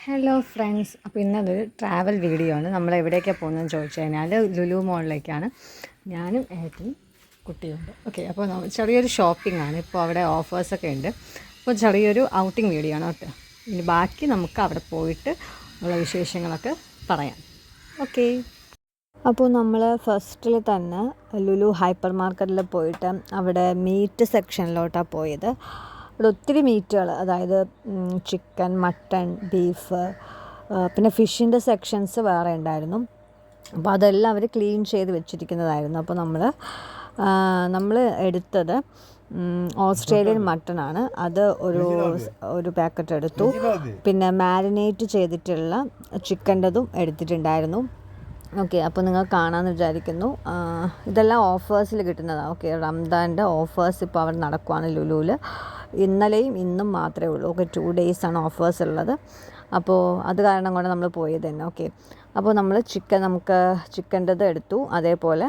Hello friends, അപ്പോൾ ഇന്നതൊരു travel video ആണ്. നമ്മൾ എവിടേക്കാണ് പോകുന്നതെന്ന് ചോദിച്ചു കഴിഞ്ഞാൽ ലുലു മോളിലേക്കാണ്. ഞാനും ഏട്ടനും കുട്ടിയുണ്ട്. ഓക്കെ, അപ്പോൾ ചെറിയൊരു ഷോപ്പിംഗ് ആണ്. ഇപ്പോൾ അവിടെ ഓഫേഴ്സൊക്കെ ഉണ്ട്. അപ്പോൾ ചെറിയൊരു ഔട്ടിംഗ് വീഡിയോ ആണ് കേട്ടോ. ഇനി ബാക്കി നമുക്ക് അവിടെ പോയിട്ട് ഉള്ള വിശേഷങ്ങളൊക്കെ പറയാം. ഓക്കെ, അപ്പോൾ നമ്മൾ ഫസ്റ്റിൽ തന്നെ ലുലു ഹൈപ്പർ മാർക്കറ്റിൽ പോയിട്ട് അവിടെ മീറ്റ് സെക്ഷനിലോട്ടാണ് പോയത്. അവിടെ ഒത്തിരി മീറ്റുകൾ, അതായത് ചിക്കൻ, മട്ടൺ, ബീഫ്, പിന്നെ ഫിഷിൻ്റെ സെക്ഷൻസ് വേറെ ഉണ്ടായിരുന്നു. അപ്പോൾ അതെല്ലാം അവർ ക്ലീൻ ചെയ്ത് വെച്ചിരിക്കുന്നതായിരുന്നു. അപ്പോൾ നമ്മൾ എടുത്തത് ഓസ്ട്രേലിയൻ മട്ടണാണ്. അത് ഒരു പാക്കറ്റ് എടുത്തു. പിന്നെ മാരിനേറ്റ് ചെയ്തിട്ടുള്ള ചിക്കൻ്റെതും എടുത്തിട്ടുണ്ടായിരുന്നു. ഓക്കെ, അപ്പോൾ നിങ്ങൾ കാണാമെന്ന് വിചാരിക്കുന്നു. ഇതെല്ലാം ഓഫേഴ്സിൽ കിട്ടുന്നതാണ്. ഓക്കെ, റംദാൻ്റെ ഓഫേഴ്സ് ഇപ്പോൾ അവിടെ നടക്കുവാണ് ലുലുവിൽ. ഇന്നലെയും ഇന്നും മാത്രമേ ഉള്ളൂ. ഓക്കെ, 2 ഡേയ്സാണ് ഓഫേഴ്സ് ഉള്ളത്. അപ്പോൾ അത് കാരണം കൊണ്ട് നമ്മൾ പോയത് തന്നെ. ഓക്കെ, അപ്പോൾ നമ്മൾ നമുക്ക് ചിക്കൻ്റെത് എടുത്തു. അതേപോലെ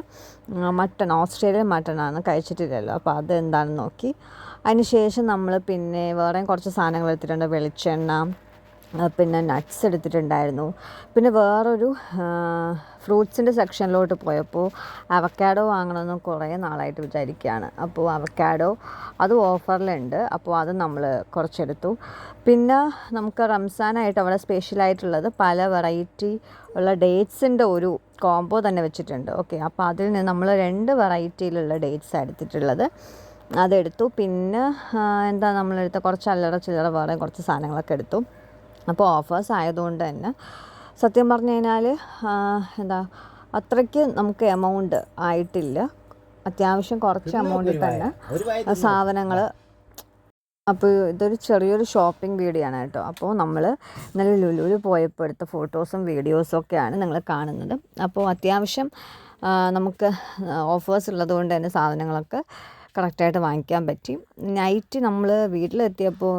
മട്ടൺ, ഓസ്ട്രേലിയൻ മട്ടണാണ്, കഴിച്ചിട്ടില്ലല്ലോ. അപ്പോൾ അത് എന്താണെന്ന് നോക്കി. അതിന് ശേഷം നമ്മൾ പിന്നെ വേറെയും കുറച്ച് സാധനങ്ങൾ എടുത്തിട്ടുണ്ട്. വെളിച്ചെണ്ണ, പിന്നെ നട്ട്സ് എടുത്തിട്ടുണ്ടായിരുന്നു. പിന്നെ വേറൊരു ഫ്രൂട്ട്സിൻ്റെ സെക്ഷനിലോട്ട് പോയപ്പോൾ അവക്കാഡോ വാങ്ങണമെന്ന് കുറേ നാളായിട്ട് വിചാരിക്കുകയാണ്. അപ്പോൾ അവക്കാഡോ അത് ഓഫറിലുണ്ട്. അപ്പോൾ അത് നമ്മൾ കുറച്ചെടുത്തു. പിന്നെ നമുക്ക് റംസാനായിട്ട് അവിടെ സ്പെഷ്യലായിട്ടുള്ളത് പല വെറൈറ്റി ഉള്ള ഡേറ്റ്സിൻ്റെ ഒരു കോംബോ തന്നെ വെച്ചിട്ടുണ്ട്. ഓക്കെ, അപ്പോൾ അതിൽ നിന്ന് നമ്മൾ 2 വെറൈറ്റിയിലുള്ള ഡേറ്റ്സ് എടുത്തിട്ടുള്ളത്, അതെടുത്തു. പിന്നെ നമ്മളെടുത്ത കുറച്ച് അല്ലറ ചില്ലറ വേറെ കുറച്ച് സാധനങ്ങളൊക്കെ എടുത്തു. അപ്പോൾ ഓഫേഴ്സ് ആയതുകൊണ്ട് തന്നെ സത്യം പറഞ്ഞു കഴിഞ്ഞാൽ അത്രയ്ക്ക് നമുക്ക് എമൗണ്ട് ആയിട്ടില്ല. അത്യാവശ്യം കുറച്ച് എമൗണ്ടിൽ തന്നെ സാധനങ്ങൾ. അപ്പോൾ ഇതൊരു ചെറിയൊരു ഷോപ്പിംഗ് വീഡിയോ ആണ് കേട്ടോ. അപ്പോൾ നമ്മൾ ഇന്നലെ ലുലുവിൽ പോയപ്പോൾ എടുത്ത ഫോട്ടോസും വീഡിയോസും ഒക്കെയാണ് നിങ്ങൾ കാണുന്നത്. അപ്പോൾ അത്യാവശ്യം നമുക്ക് ഓഫേഴ്സ് ഉള്ളതുകൊണ്ട് തന്നെ സാധനങ്ങളൊക്കെ കറക്റ്റായിട്ട് വാങ്ങിക്കാൻ പറ്റി. നൈറ്റ് നമ്മൾ വീട്ടിലെത്തിയപ്പോൾ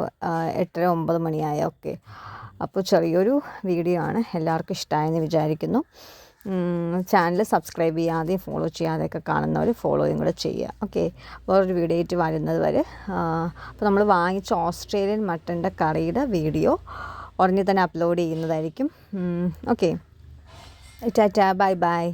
8-9 മണിയായ. ഓക്കെ, അപ്പോൾ ചെറിയൊരു വീഡിയോ ആണ്. എല്ലാവർക്കും ഇഷ്ടമായെന്ന് വിചാരിക്കുന്നു. ചാനൽ സബ്സ്ക്രൈബ് ചെയ്യാതെയും ഫോളോ ചെയ്യാതെയൊക്കെ കാണുന്നവർ ഫോളോയും കൂടെ ചെയ്യുക. ഓക്കെ, വേറൊരു വീഡിയോ ആയിട്ട് വരുന്നത് വരെ. അപ്പോൾ നമ്മൾ വാങ്ങിച്ച ഓസ്ട്രേലിയൻ മട്ടൻ്റെ കറിയുടെ വീഡിയോ ഉടനെ തന്നെ അപ്ലോഡ് ചെയ്യുന്നതായിരിക്കും. Okay, Tata, bye bye.